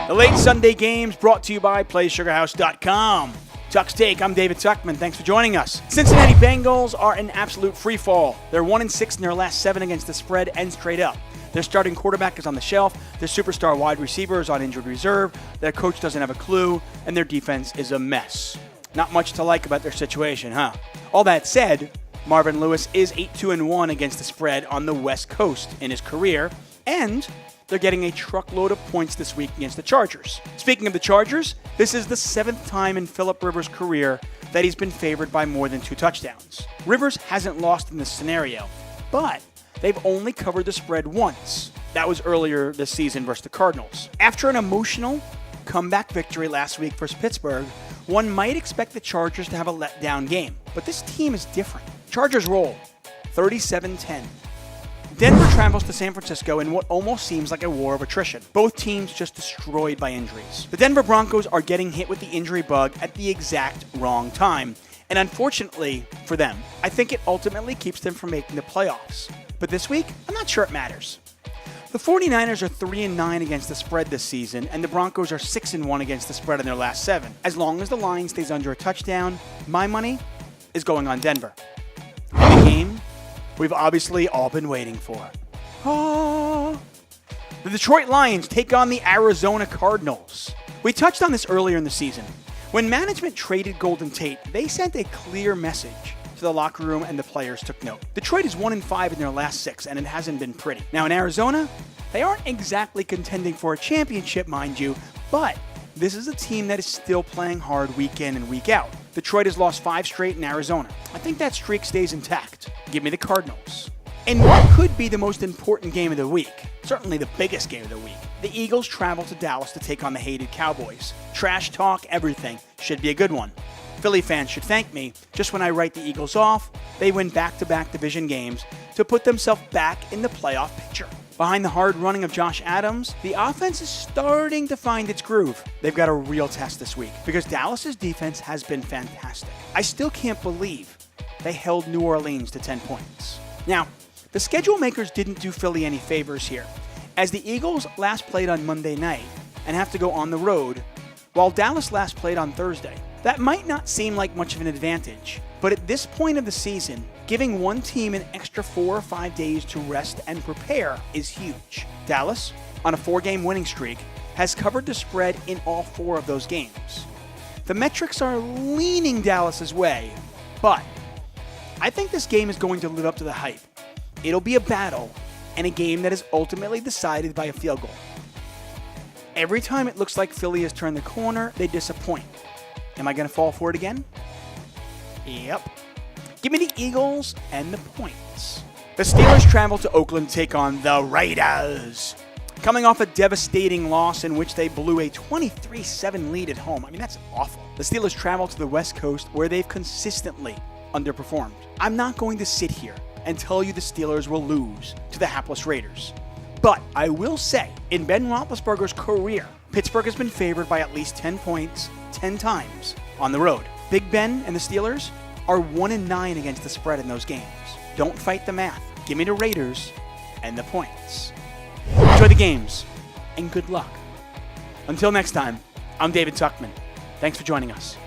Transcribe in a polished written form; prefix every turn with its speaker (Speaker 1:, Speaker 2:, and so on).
Speaker 1: The late Sunday games brought to you by PlaySugarHouse.com. Tuck's Take, I'm David Tuckman. Thanks for joining us. Cincinnati Bengals are in absolute freefall. They're 1-6 in their last 7 against the spread and straight up. Their starting quarterback is on the shelf, their superstar wide receiver is on injured reserve, their coach doesn't have a clue, and their defense is a mess. Not much to like about their situation, huh? All that said, Marvin Lewis is 8-2-1 against the spread on the West Coast in his career, and they're getting a truckload of points this week against the Chargers. Speaking of the Chargers, this is the 7th time in Phillip Rivers' career that he's been favored by more than 2 touchdowns. Rivers hasn't lost in this scenario, but they've only covered the spread once. That was earlier this season versus the Cardinals. After an emotional comeback victory last week versus Pittsburgh, one might expect the Chargers to have a letdown game. But this team is different. Chargers roll 37-10. Denver travels to San Francisco in what almost seems like a war of attrition. Both teams just destroyed by injuries. The Denver Broncos are getting hit with the injury bug at the exact wrong time. And unfortunately for them, I think it ultimately keeps them from making the playoffs. But this week, I'm not sure it matters. The 49ers are 3-9 against the spread this season, and the Broncos are 6-1 against the spread in their last 7. As long as the line stays under a touchdown, my money is going on Denver. And the game we've obviously all been waiting for. The Detroit Lions take on the Arizona Cardinals. We touched on this earlier in the season. When management traded Golden Tate, they sent a clear message to the locker room, and the players took note. Detroit is 1-5 in their last 6, and it hasn't been pretty. Now in Arizona, they aren't exactly contending for a championship, mind you, but this is a team that is still playing hard week in and week out. Detroit has lost 5 straight in Arizona. I think that streak stays intact. Give me the Cardinals. In what could be the most important game of the week, certainly the biggest game of the week, the Eagles travel to Dallas to take on the hated Cowboys. Trash talk, everything. Should be a good one. Philly fans should thank me. Just when I write the Eagles off, they win back-to-back division games to put themselves back in the playoff picture. Behind the hard running of Josh Adams, the offense is starting to find its groove. They've got a real test this week because Dallas's defense has been fantastic. I still can't believe they held New Orleans to 10 points. Now, the schedule makers didn't do Philly any favors here, as the Eagles last played on Monday night and have to go on the road, while Dallas last played on Thursday. That might not seem like much of an advantage, but at this point of the season, giving one team an extra 4 or 5 days to rest and prepare is huge. Dallas, on a 4-game winning streak, has covered the spread in all 4 of those games. The metrics are leaning Dallas's way, but I think this game is going to live up to the hype. It'll be a battle and a game that is ultimately decided by a field goal. Every time it looks like Philly has turned the corner, they disappoint. Am I going to fall for it again? Yep. Give me the Eagles and the points. The Steelers travel to Oakland to take on the Raiders. Coming off a devastating loss in which they blew a 23-7 lead at home. I mean, that's awful. The Steelers travel to the West Coast where they've consistently underperformed. I'm not going to sit here and tell you the Steelers will lose to the hapless Raiders. But I will say, in Ben Roethlisberger's career, Pittsburgh has been favored by at least 10 points 10 times on the road. Big Ben and the Steelers are 1-9 against the spread in those games. Don't fight the math. Give me the Raiders and the points. Enjoy the games, and good luck. Until next time, I'm David Tuckman. Thanks for joining us.